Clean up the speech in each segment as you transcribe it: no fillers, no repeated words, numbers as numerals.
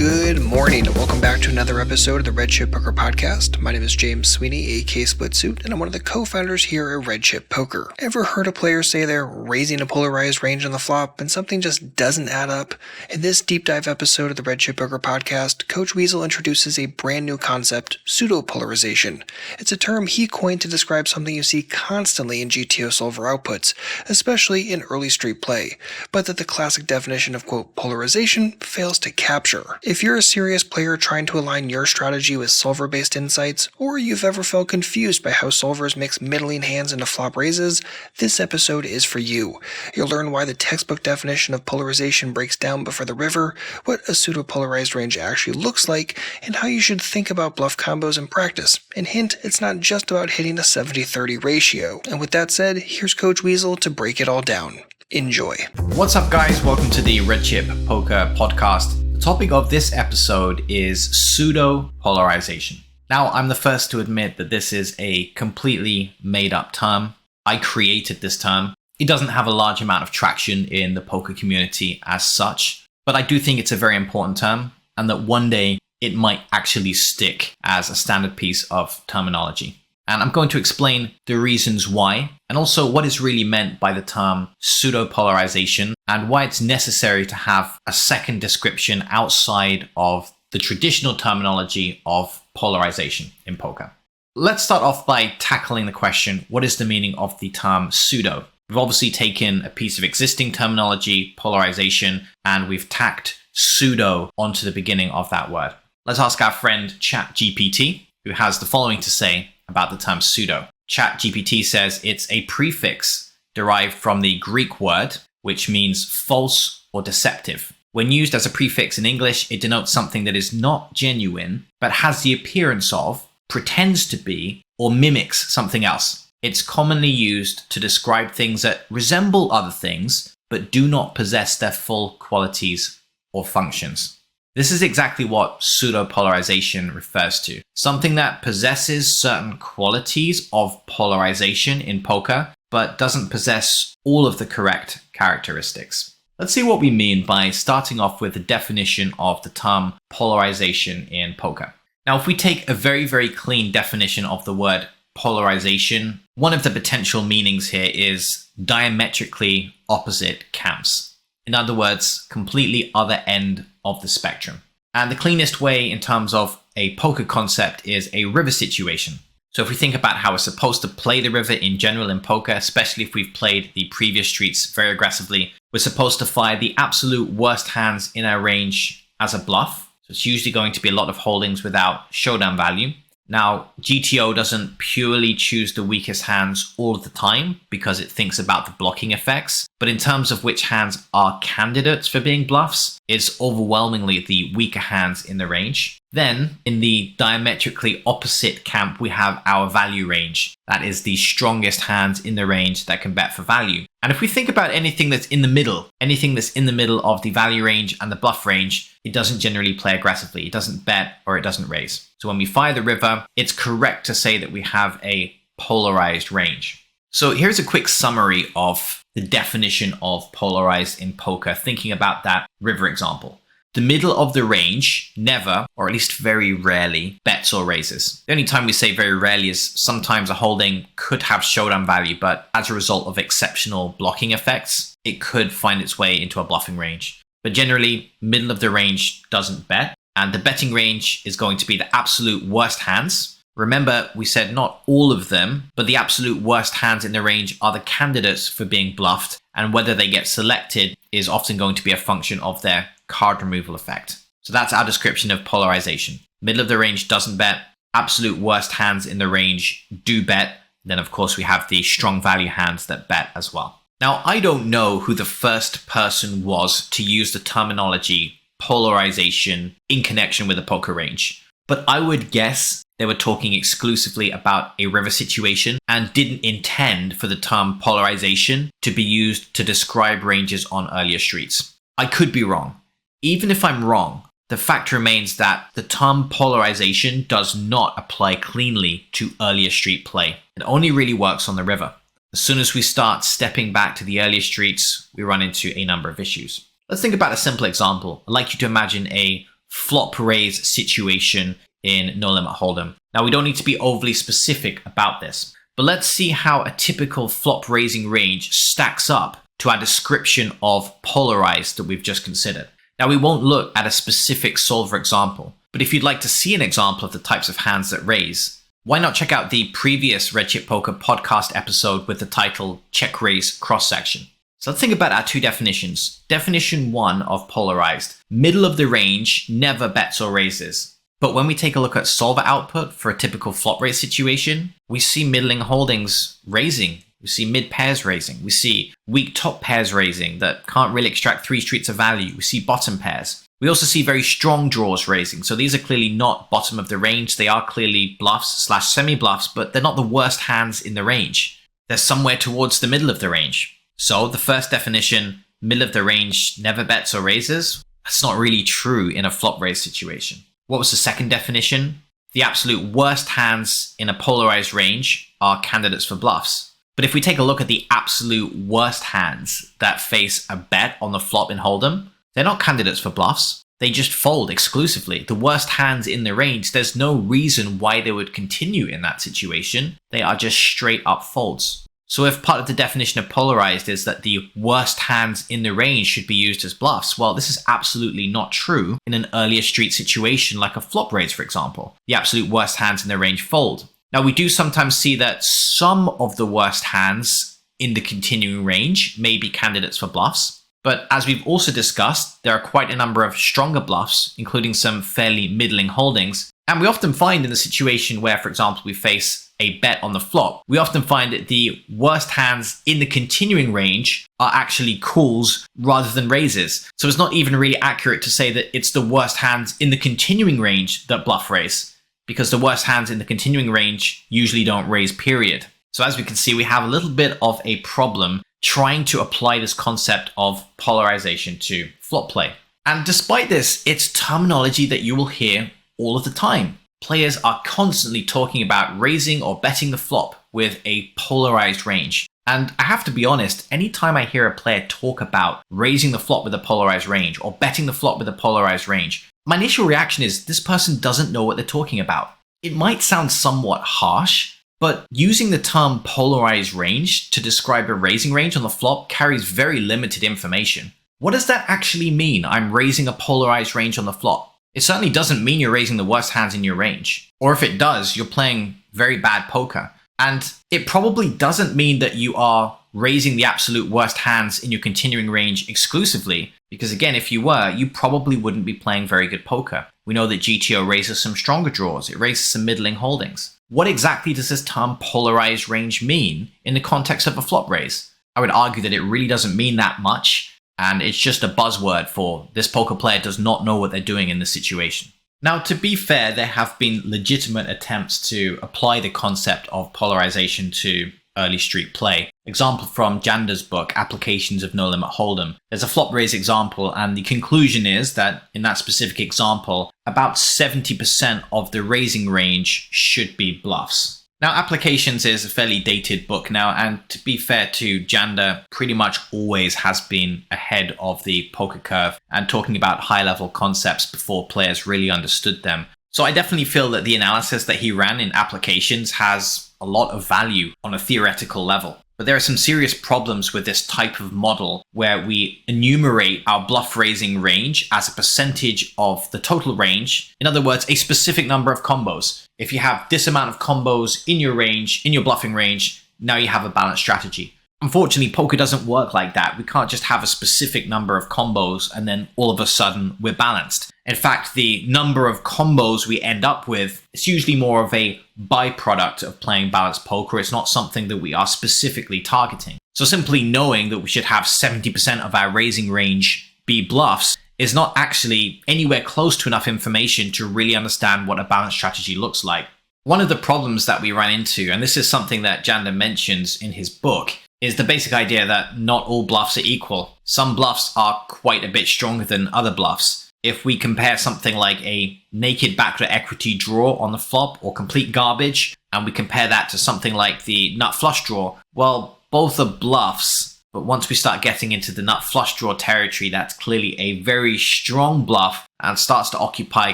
Good morning and welcome back to another episode of the Red Chip Poker Podcast. My name is James Sweeney, aka Split Suit, and I'm one of the co-founders here at Red Chip Poker. Ever heard a player say they're raising a polarized range on the flop and something just doesn't add up? In this deep dive episode of the Red Chip Poker Podcast, Coach Weasel introduces a brand new concept, Pseudo Polarization. It's a term he coined to describe something you see constantly in GTO solver outputs, especially in early street play, but that the classic definition of, quote, polarization fails to capture. If you're a serious player trying to align your strategy with solver-based insights, or you've ever felt confused by how solvers mix middling hands into flop raises, this episode is for you. You'll learn why the textbook definition of polarization breaks down before the river, what a pseudo-polarized range actually looks like, and how you should think about bluff combos in practice. And hint, it's not just about hitting a 70-30 ratio. And with that said, here's Coach Weasel to break it all down. Enjoy. What's up, guys? Welcome to the Red Chip Poker Podcast. The topic of this episode is pseudo polarization. Now, I'm the first to admit that this is a completely made up term. I created this term. It doesn't have a large amount of traction in the poker community as such, but I do think it's a very important term and that one day it might actually stick as a standard piece of terminology. And I'm going to explain the reasons why, and also what is really meant by the term pseudo-polarization, and why it's necessary to have a second description outside of the traditional terminology of polarization in poker. Let's start off by tackling the question, what is the meaning of the term pseudo? We've obviously taken a piece of existing terminology, polarization, and we've tacked pseudo onto the beginning of that word. Let's ask our friend ChatGPT, who has the following to say about the term pseudo. ChatGPT says it's a prefix derived from the Greek word, which means false or deceptive. When used as a prefix in English, it denotes something that is not genuine, but has the appearance of, pretends to be, or mimics something else. It's commonly used to describe things that resemble other things, but do not possess their full qualities or functions. This is exactly what pseudo-polarization refers to. Something that possesses certain qualities of polarization in poker, but doesn't possess all of the correct characteristics. Let's see what we mean by starting off with the definition of the term polarization in poker. Now, if we take a very, very clean definition of the word polarization, one of the potential meanings here is diametrically opposite camps. In other words, completely other end of the spectrum. And the cleanest way in terms of a poker concept is a river situation. So if we think about how we're supposed to play the river in general in poker, especially if we've played the previous streets very aggressively, we're supposed to fire the absolute worst hands in our range as a bluff. So it's usually going to be a lot of holdings without showdown value. Now, GTO doesn't purely choose the weakest hands all the time because it thinks about the blocking effects. But in terms of which hands are candidates for being bluffs, it's overwhelmingly the weaker hands in the range. Then, in the diametrically opposite camp, we have our value range. That is the strongest hands in the range that can bet for value. And if we think about anything that's in the middle of the value range and the bluff range, it doesn't generally play aggressively. It doesn't bet or it doesn't raise. So when we fire the river, it's correct to say that we have a polarized range. So here's a quick summary of the definition of polarized in poker, thinking about that river example. The middle of the range never, or at least very rarely, bets or raises. The only time we say very rarely is sometimes a holding could have showdown value, but as a result of exceptional blocking effects, it could find its way into a bluffing range. But generally, middle of the range doesn't bet, and the betting range is going to be the absolute worst hands. Remember, we said not all of them, but the absolute worst hands in the range are the candidates for being bluffed, and whether they get selected is often going to be a function of their card removal effect. So that's our description of polarization. Middle of the range doesn't bet, absolute worst hands in the range do bet. Then of course we have the strong value hands that bet as well. Now, I don't know who the first person was to use the terminology polarization in connection with a poker range, but I would guess they were talking exclusively about a river situation and didn't intend for the term polarization to be used to describe ranges on earlier streets. I could be wrong. Even if I'm wrong, the fact remains that the term polarization does not apply cleanly to earlier street play. It only really works on the river. As soon as we start stepping back to the earlier streets, we run into a number of issues. Let's think about a simple example. I'd like you to imagine a flop raise situation in No Limit Hold'em. Now, we don't need to be overly specific about this, but let's see how a typical flop raising range stacks up to our description of polarized that we've just considered. Now, we won't look at a specific solver example, but if you'd like to see an example of the types of hands that raise, why not check out the previous Red Chip Poker podcast episode with the title Check Raise Cross Section. So let's think about our two definitions. Definition 1 of polarized, middle of the range, never bets or raises. But when we take a look at solver output for a typical flop raise situation, we see middling holdings raising. We see mid pairs raising. We see weak top pairs raising that can't really extract 3 streets of value. We see bottom pairs. We also see very strong draws raising. So these are clearly not bottom of the range. They are clearly bluffs / semi-bluffs, but they're not the worst hands in the range. They're somewhere towards the middle of the range. So the first definition, middle of the range, never bets or raises, that's not really true in a flop raise situation. What was the second definition? The absolute worst hands in a polarized range are candidates for bluffs. But if we take a look at the absolute worst hands that face a bet on the flop in Hold'em, they're not candidates for bluffs. They just fold exclusively. The worst hands in the range, there's no reason why they would continue in that situation. They are just straight up folds. So if part of the definition of polarized is that the worst hands in the range should be used as bluffs, well, this is absolutely not true in an earlier street situation like a flop raise, for example. The absolute worst hands in the range fold. Now, we do sometimes see that some of the worst hands in the continuing range may be candidates for bluffs, but as we've also discussed, there are quite a number of stronger bluffs, including some fairly middling holdings. And we often find in the situation where, for example, we face a bet on the flop, we often find that the worst hands in the continuing range are actually calls rather than raises. So it's not even really accurate to say that it's the worst hands in the continuing range that bluff raise, because the worst hands in the continuing range usually don't raise, period. So as we can see, we have a little bit of a problem trying to apply this concept of polarization to flop play. And despite this, it's terminology that you will hear all of the time. Players are constantly talking about raising or betting the flop with a polarized range. And I have to be honest, anytime I hear a player talk about raising the flop with a polarized range or betting the flop with a polarized range, my initial reaction is this person doesn't know what they're talking about. It might sound somewhat harsh, but using the term polarized range to describe a raising range on the flop carries very limited information. What does that actually mean? I'm raising a polarized range on the flop. It certainly doesn't mean you're raising the worst hands in your range. Or if it does, you're playing very bad poker. And it probably doesn't mean that you are raising the absolute worst hands in your continuing range exclusively, because again, if you were, you probably wouldn't be playing very good poker. We know that GTO raises some stronger draws, it raises some middling holdings. What exactly does this term polarized range mean in the context of a flop raise? I would argue that it really doesn't mean that much, and it's just a buzzword for this poker player does not know what they're doing in this situation. Now, to be fair, there have been legitimate attempts to apply the concept of polarization to early street play. Example from Janda's book, Applications of No Limit Hold'em. There's a flop raise example, and the conclusion is that in that specific example, about 70% of the raising range should be bluffs. Now, Applications is a fairly dated book now, and to be fair to Janda, pretty much always has been ahead of the poker curve and talking about high-level concepts before players really understood them. So I definitely feel that the analysis that he ran in Applications has a lot of value on a theoretical level. But there are some serious problems with this type of model where we enumerate our bluff raising range as a percentage of the total range. In other words, a specific number of combos. If you have this amount of combos in your range, in your bluffing range, now you have a balanced strategy. Unfortunately, poker doesn't work like that. We can't just have a specific number of combos and then all of a sudden we're balanced. In fact, the number of combos we end up with is usually more of a byproduct of playing balanced poker. It's not something that we are specifically targeting. So simply knowing that we should have 70% of our raising range be bluffs is not actually anywhere close to enough information to really understand what a balanced strategy looks like. One of the problems that we ran into, and this is something that Janda mentions in his book, is the basic idea that not all bluffs are equal. Some bluffs are quite a bit stronger than other bluffs. If we compare something like a naked backdoor equity draw on the flop or complete garbage, and we compare that to something like the nut flush draw, well, both are bluffs, But once we start getting into the nut flush draw territory, that's clearly a very strong bluff and starts to occupy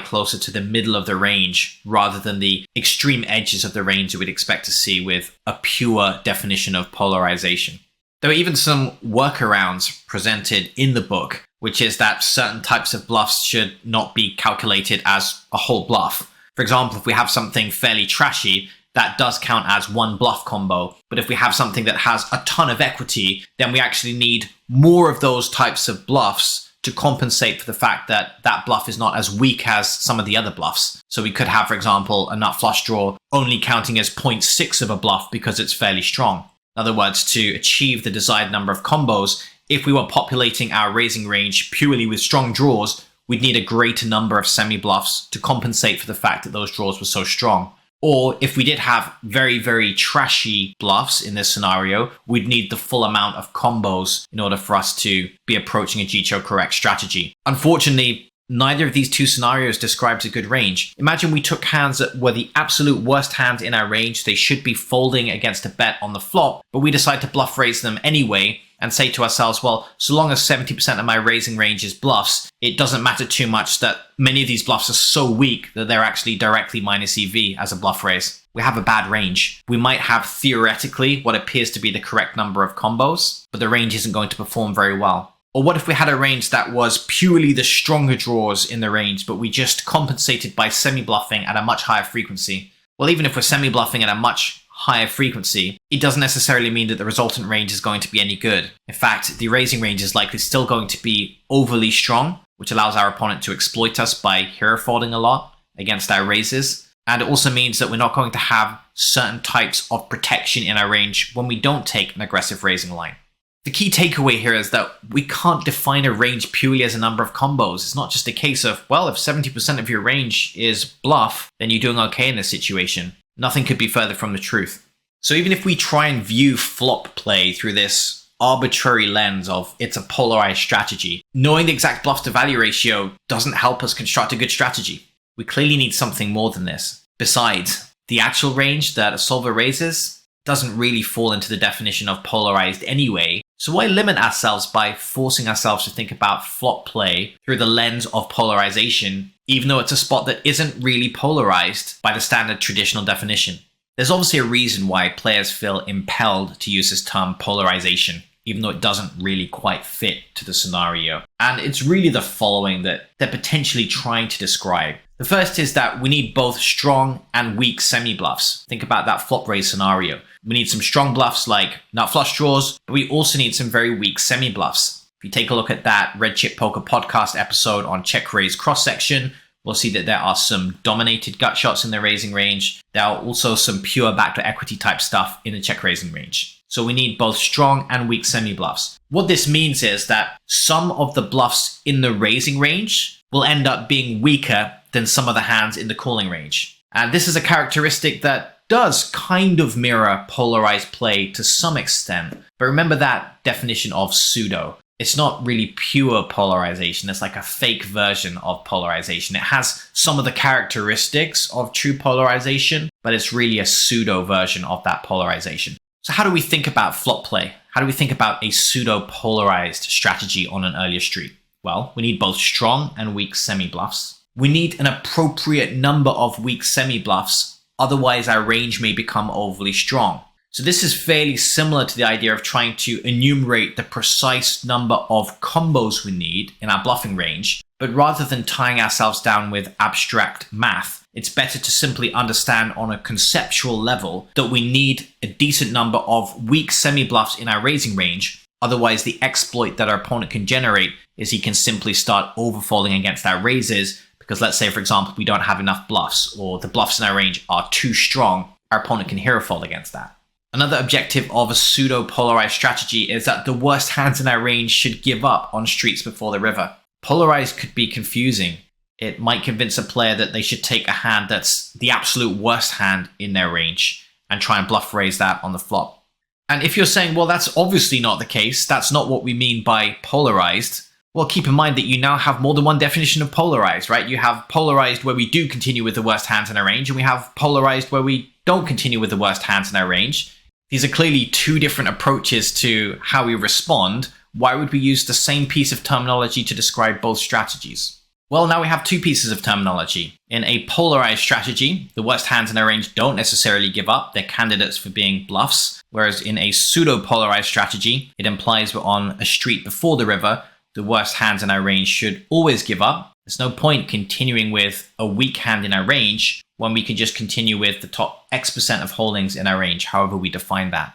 closer to the middle of the range rather than the extreme edges of the range that we'd expect to see with a pure definition of polarization. There are even some workarounds presented in the book, which is that certain types of bluffs should not be calculated as a whole bluff. For example, if we have something fairly trashy, that does count as one bluff combo. But if we have something that has a ton of equity, then we actually need more of those types of bluffs to compensate for the fact that that bluff is not as weak as some of the other bluffs. So we could have, for example, a nut flush draw only counting as 0.6 of a bluff because it's fairly strong. In other words, to achieve the desired number of combos, if we were populating our raising range purely with strong draws, we'd need a greater number of semi-bluffs to compensate for the fact that those draws were so strong. Or if we did have very, very trashy bluffs in this scenario, we'd need the full amount of combos in order for us to be approaching a Jicho correct strategy. Unfortunately, neither of these two scenarios describes a good range. Imagine we took hands that were the absolute worst hands in our range. They should be folding against a bet on the flop, but we decide to bluff raise them anyway and say to ourselves, well, so long as 70% of my raising range is bluffs, it doesn't matter too much that many of these bluffs are so weak that they're actually directly minus EV as a bluff raise. We have a bad range. We might have theoretically what appears to be the correct number of combos, but the range isn't going to perform very well. Or what if we had a range that was purely the stronger draws in the range, but we just compensated by semi-bluffing at a much higher frequency? Well, even if we're semi-bluffing at a much higher frequency, it doesn't necessarily mean that the resultant range is going to be any good. In fact, the raising range is likely still going to be overly strong, which allows our opponent to exploit us by hero folding a lot against our raises. And it also means that we're not going to have certain types of protection in our range when we don't take an aggressive raising line. The key takeaway here is that we can't define a range purely as a number of combos. It's not just a case of, well, if 70% of your range is bluff, then you're doing okay in this situation. Nothing could be further from the truth. So even if we try and view flop play through this arbitrary lens of it's a polarized strategy, knowing the exact bluff to value ratio doesn't help us construct a good strategy. We clearly need something more than this. Besides, the actual range that a solver raises doesn't really fall into the definition of polarized anyway, so why limit ourselves by forcing ourselves to think about flop play through the lens of polarization, even though it's a spot that isn't really polarized by the standard traditional definition? There's obviously a reason why players feel impelled to use this term polarization, even though it doesn't really quite fit to the scenario. And it's really the following that they're potentially trying to describe. The first is that we need both strong and weak semi-bluffs. Think about that flop raise scenario. We need some strong bluffs like nut flush draws, but we also need some very weak semi-bluffs. If you take a look at that Red Chip Poker podcast episode on check raise cross section, we'll see that there are some dominated gut shots in the raising range. There are also some pure backdoor equity type stuff in the check raising range. So we need both strong and weak semi-bluffs. What this means is that some of the bluffs in the raising range will end up being weaker than some of the hands in the calling range. And this is a characteristic that does kind of mirror polarized play to some extent. But remember that definition of pseudo. It's not really pure polarization. It's like a fake version of polarization. It has some of the characteristics of true polarization, but it's really a pseudo version of that polarization. So how do we think about flop play? How do we think about a pseudo polarized strategy on an earlier street? Well, we need both strong and weak semi-bluffs. We need an appropriate number of weak semi-bluffs, otherwise our range may become overly strong. So this is fairly similar to the idea of trying to enumerate the precise number of combos we need in our bluffing range, but rather than tying ourselves down with abstract math, it's better to simply understand on a conceptual level that we need a decent number of weak semi-bluffs in our raising range. Otherwise, the exploit that our opponent can generate is he can simply start overfolding against our raises because let's say, for example, we don't have enough bluffs or the bluffs in our range are too strong, our opponent can hero fold against that. Another objective of a pseudo-polarized strategy is that the worst hands in our range should give up on streets before the river. Polarized could be confusing. It might convince a player that they should take a hand that's the absolute worst hand in their range and try and bluff raise that on the flop. And if you're saying, well, that's obviously not the case, that's not what we mean by polarized, well, keep in mind that you now have more than one definition of polarized, right? You have polarized where we do continue with the worst hands in our range, and we have polarized where we don't continue with the worst hands in our range. These are clearly two different approaches to how we respond. Why would we use the same piece of terminology to describe both strategies? Well, now we have two pieces of terminology. In a polarized strategy, the worst hands in our range don't necessarily give up. They're candidates for being bluffs. Whereas in a pseudo polarized strategy, it implies we're on a street before the river. The worst hands in our range should always give up. There's no point continuing with a weak hand in our range when we can just continue with the top X% of holdings in our range, however we define that.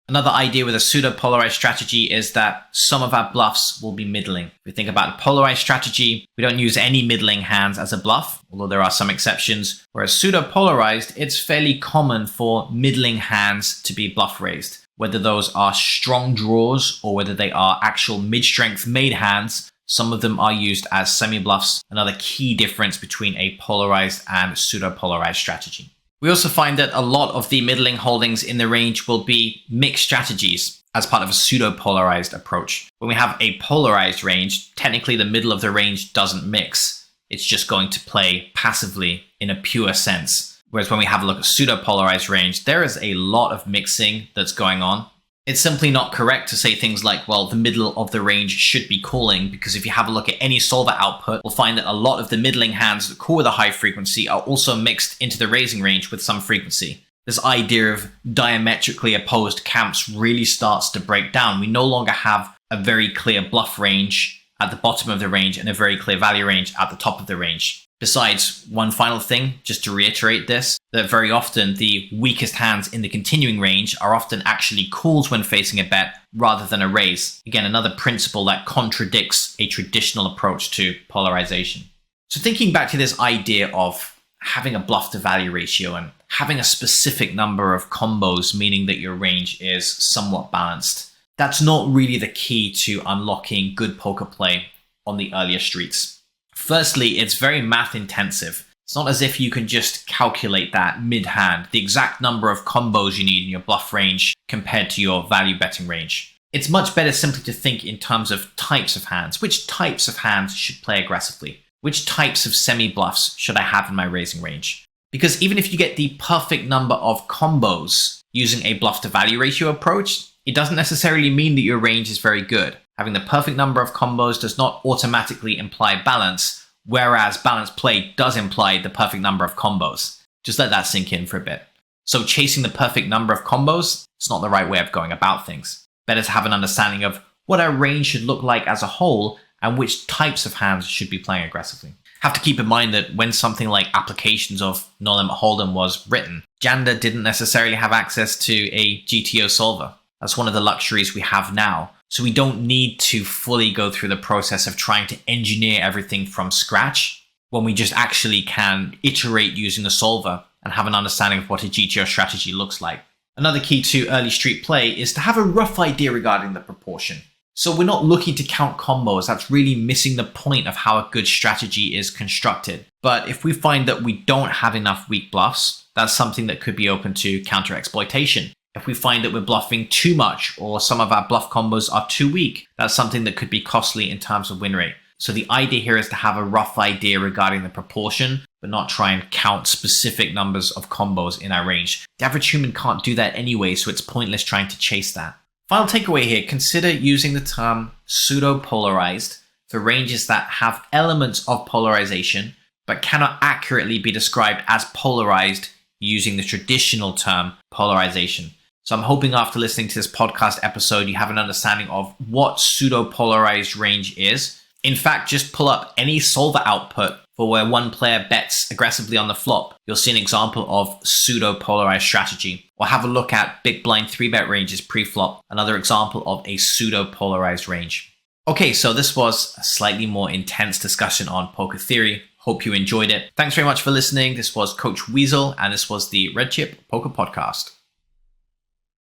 Another idea with a pseudo-polarized strategy is that some of our bluffs will be middling. If we think about a polarized strategy, we don't use any middling hands as a bluff, although there are some exceptions. Whereas pseudo-polarized, it's fairly common for middling hands to be bluff raised. Whether those are strong draws or whether they are actual mid-strength made hands, some of them are used as semi-bluffs, another key difference between a polarized and pseudo-polarized strategy. We also find that a lot of the middling holdings in the range will be mixed strategies as part of a pseudo-polarized approach. When we have a polarized range, technically the middle of the range doesn't mix. It's just going to play passively in a pure sense. Whereas when we have a look at pseudo-polarized range, there is a lot of mixing that's going on. It's simply not correct to say things like, well, the middle of the range should be calling, because if you have a look at any solver output, we'll find that a lot of the middling hands that call with a high frequency are also mixed into the raising range with some frequency. This idea of diametrically opposed camps really starts to break down. We no longer have a very clear bluff range at the bottom of the range and a very clear value range at the top of the range. Besides, one final thing, just to reiterate this, that very often the weakest hands in the continuing range are often actually calls when facing a bet rather than a raise. Again, another principle that contradicts a traditional approach to polarization. So thinking back to this idea of having a bluff to value ratio and having a specific number of combos, meaning that your range is somewhat balanced, that's not really the key to unlocking good poker play on the earlier streets. Firstly, it's very math intensive. It's not as if you can just calculate that mid-hand, the exact number of combos you need in your bluff range compared to your value betting range. It's much better simply to think in terms of types of hands. Which types of hands should play aggressively? Which types of semi-bluffs should I have in my raising range? Because even if you get the perfect number of combos using a bluff to value ratio approach, it doesn't necessarily mean that your range is very good. Having the perfect number of combos does not automatically imply balance, whereas balanced play does imply the perfect number of combos. Just let that sink in for a bit. So chasing the perfect number of combos, it's not the right way of going about things. Better to have an understanding of what our range should look like as a whole and which types of hands should be playing aggressively. Have to keep in mind that when something like applications of No Limit Hold'em was written, Janda didn't necessarily have access to a GTO solver. That's one of the luxuries we have now. So we don't need to fully go through the process of trying to engineer everything from scratch when we just actually can iterate using the solver and have an understanding of what a GTO strategy looks like. Another key to early street play is to have a rough idea regarding the proportion. So we're not looking to count combos. That's really missing the point of how a good strategy is constructed. But if we find that we don't have enough weak bluffs, that's something that could be open to counter exploitation. If we find that we're bluffing too much or some of our bluff combos are too weak, that's something that could be costly in terms of win rate. So the idea here is to have a rough idea regarding the proportion, but not try and count specific numbers of combos in our range. The average human can't do that anyway, so it's pointless trying to chase that. Final takeaway here, consider using the term pseudo-polarized for ranges that have elements of polarization, but cannot accurately be described as polarized using the traditional term polarization. So I'm hoping after listening to this podcast episode, you have an understanding of what pseudo-polarized range is. In fact, just pull up any solver output for where one player bets aggressively on the flop. You'll see an example of pseudo-polarized strategy. Or have a look at big blind 3-bet ranges pre-flop, another example of a pseudo-polarized range. Okay, so this was a slightly more intense discussion on poker theory. Hope you enjoyed it. Thanks very much for listening. This was Coach Weasel, and this was the Red Chip Poker Podcast.